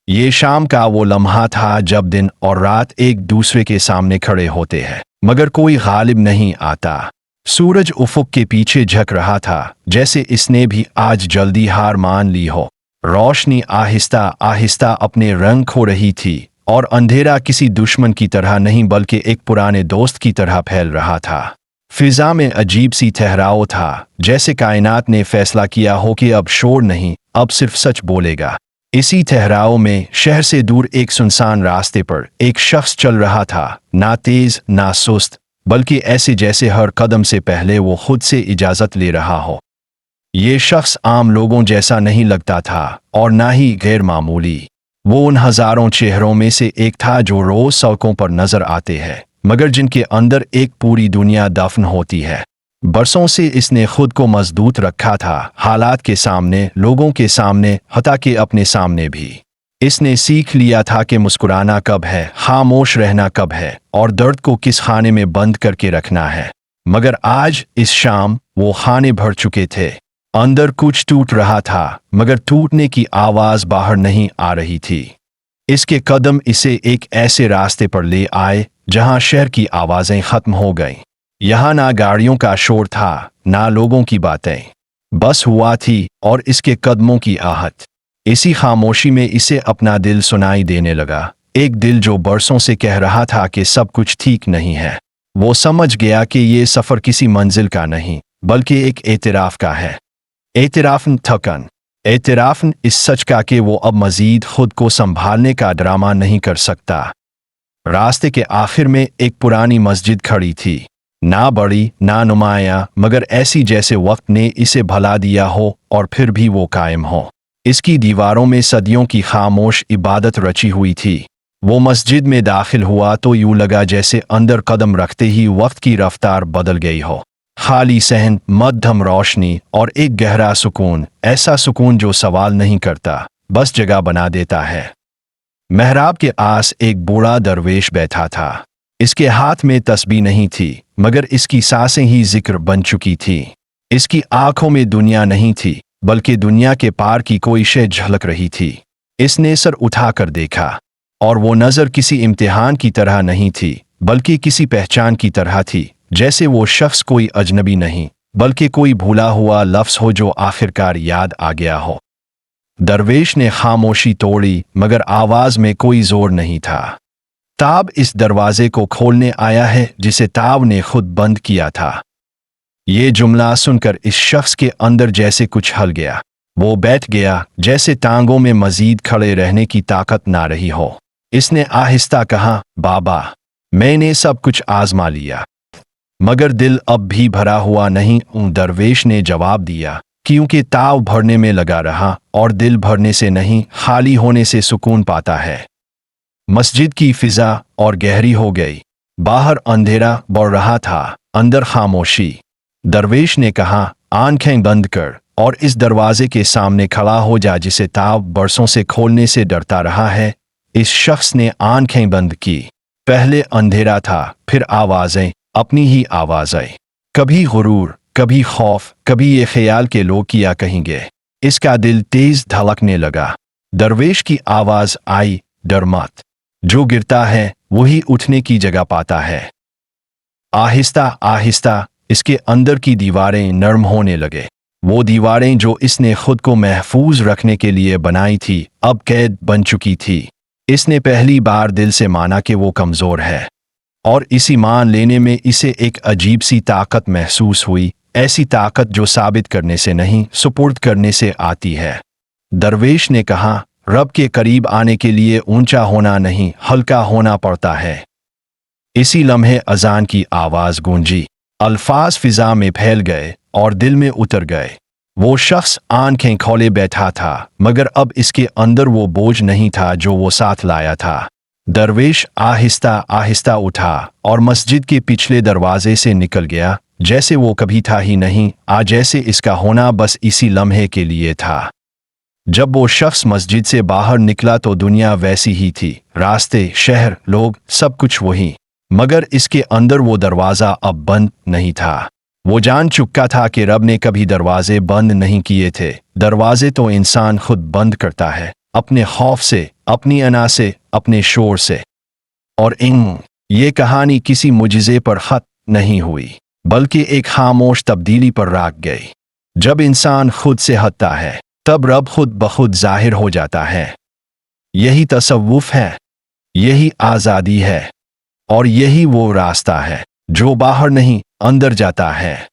ये शाम का वो लम्हा था जब दिन और रात एक दूसरे के सामने खड़े होते हैं, मगर कोई गालिब नहीं आता। सूरज उफुक के पीछे झक रहा था, जैसे इसने भी आज जल्दी हार मान ली हो। रोशनी आहिस्ता आहिस्ता अपने रंग खो रही थी और अंधेरा किसी दुश्मन की तरह नहीं बल्कि एक पुराने दोस्त की तरह फैल रहा था। फिजा में अजीब सी ठहराव था, जैसे कायनात ने फैसला किया हो कि अब शोर नहीं, अब सिर्फ सच बोलेगा। इसी ठहराव में शहर से दूर एक सुनसान रास्ते पर एक शख्स चल रहा था, ना तेज ना सुस्त, बल्कि ऐसे जैसे हर कदम से पहले वो खुद से इजाजत ले रहा हो। ये शख्स आम लोगों जैसा नहीं लगता था और ना ही गैर मामूली। वो उन हजारों चेहरों में से एक था जो रोज सड़कों पर नजर आते हैं, मगर जिनके अंदर एक पूरी दुनिया दफन होती है। बरसों से इसने खुद को मजबूत रखा था, हालात के सामने, लोगों के सामने, हत्ता कि अपने सामने भी। इसने सीख लिया था कि मुस्कुराना कब है, खामोश रहना कब है और दर्द को किस खाने में बंद करके रखना है। मगर आज इस शाम वो खाने भर चुके थे। अंदर कुछ टूट रहा था, मगर टूटने की आवाज बाहर नहीं आ रही थी। इसके कदम इसे एक ऐसे रास्ते पर ले आए जहां शहर की आवाजें खत्म हो गईं। यहाँ ना गाड़ियों का शोर था, ना लोगों की बातें, बस हुआ थी और इसके कदमों की आहट। इसी खामोशी में इसे अपना दिल सुनाई देने लगा, एक दिल जो बरसों से कह रहा था कि सब कुछ ठीक नहीं है। वो समझ गया कि ये सफर किसी मंजिल का नहीं, बल्कि एक एतराफ का है। एतराफन थकन, एतराफन इस सच का कि वो अब मजीद खुद को संभालने का ड्रामा नहीं कर सकता। रास्ते के आखिर में एक पुरानी मस्जिद खड़ी थी, ना बड़ी ना नुमाया, मगर ऐसी जैसे वक्त ने इसे भला दिया हो और फिर भी वो कायम हो। इसकी दीवारों में सदियों की खामोश इबादत रची हुई थी। वो मस्जिद में दाखिल हुआ तो यूं लगा जैसे अंदर कदम रखते ही वक्त की रफ्तार बदल गई हो। खाली सहन, मध्यम रोशनी और एक गहरा सुकून, ऐसा सुकून जो सवाल नहीं करता, बस जगह बना देता है। मेहराब के आस एक बूढ़ा दरवेश बैठा था। इसके हाथ में तस्बीह नहीं थी, मगर इसकी सांसें ही जिक्र बन चुकी थी। इसकी आंखों में दुनिया नहीं थी, बल्कि दुनिया के पार की कोई शय झलक रही थी। इसने सर उठाकर देखा, और वो नजर किसी इम्तिहान की तरह नहीं थी, बल्कि किसी पहचान की तरह थी, जैसे वो शख्स कोई अजनबी नहीं, बल्कि कोई भूला हुआ लफ्ज हो जो आखिरकार याद आ गया हो। दरवेश ने खामोशी तोड़ी, मगर आवाज में कोई जोर नहीं था। ताब इस दरवाजे को खोलने आया है जिसे ताब ने खुद बंद किया था। ये जुमला सुनकर इस शख्स के अंदर जैसे कुछ हल गया। वो बैठ गया, जैसे टांगों में मजीद खड़े रहने की ताकत ना रही हो। इसने आहिस्ता कहा, बाबा, मैंने सब कुछ आजमा लिया, मगर दिल अब भी भरा हुआ नहीं। दरवेश ने जवाब दिया, क्योंकि ताव भरने में लगा रहा और दिल भरने से नहीं, खाली होने से सुकून पाता है। मस्जिद की फिजा और गहरी हो गई। बाहर अंधेरा बढ़ रहा था, अंदर खामोशी। दरवेश ने कहा, आंखें बंद कर और इस दरवाजे के सामने खड़ा हो जा जिसे ताव बरसों से खोलने से डरता रहा है। इस शख्स ने आंखें बंद की। पहले अंधेरा था, फिर आवाजें, अपनी ही आवाजें। कभी गुरूर, कभी खौफ, कभी ये ख्याल के लोग क्या कहेंगे। इसका दिल तेज धड़कने लगा। दरवेश की आवाज आई, डर मत, जो गिरता है वही उठने की जगह पाता है। आहिस्ता आहिस्ता इसके अंदर की दीवारें नरम होने लगे। वो दीवारें जो इसने खुद को महफूज रखने के लिए बनाई थी, अब कैद बन चुकी थी। इसने पहली बार दिल से माना कि वो कमजोर है, और इसी मान लेने में इसे एक अजीब सी ताकत महसूस हुई, ऐसी ताकत जो साबित करने से नहीं, सुपुर्द करने से आती है। दरवेश ने कहा, रब के करीब आने के लिए ऊंचा होना नहीं, हल्का होना पड़ता है। इसी लम्हे अजान की आवाज गूंजी। अल्फाज फिजा में फैल गए और दिल में उतर गए। वो शख्स आंखें खोले बैठा था, मगर अब इसके अंदर वो बोझ नहीं था जो वो साथ लाया था। दरवेश आहिस्ता आहिस्ता उठा और मस्जिद के पिछले दरवाजे से निकल गया, जैसे वो कभी था ही नहीं, आज जैसे इसका होना बस इसी लम्हे के लिए था। जब वो शख्स मस्जिद से बाहर निकला तो दुनिया वैसी ही थी, रास्ते, शहर, लोग, सब कुछ वही, मगर इसके अंदर वो दरवाज़ा अब बंद नहीं था। वो जान चुका था कि रब ने कभी दरवाजे बंद नहीं किए थे। दरवाजे तो इंसान खुद बंद करता है, अपने खौफ से, अपनी अना से, अपने शोर से। और ये कहानी किसी मुजिज़े पर खत्म नहीं हुई, बल्कि एक खामोश तब्दीली पर राग गई। जब इंसान खुद से हटता है, तब रब खुद बखुद जाहिर हो जाता है। यही तसव्वुफ है, यही आज़ादी है, और यही वो रास्ता है जो बाहर नहीं, अंदर जाता है।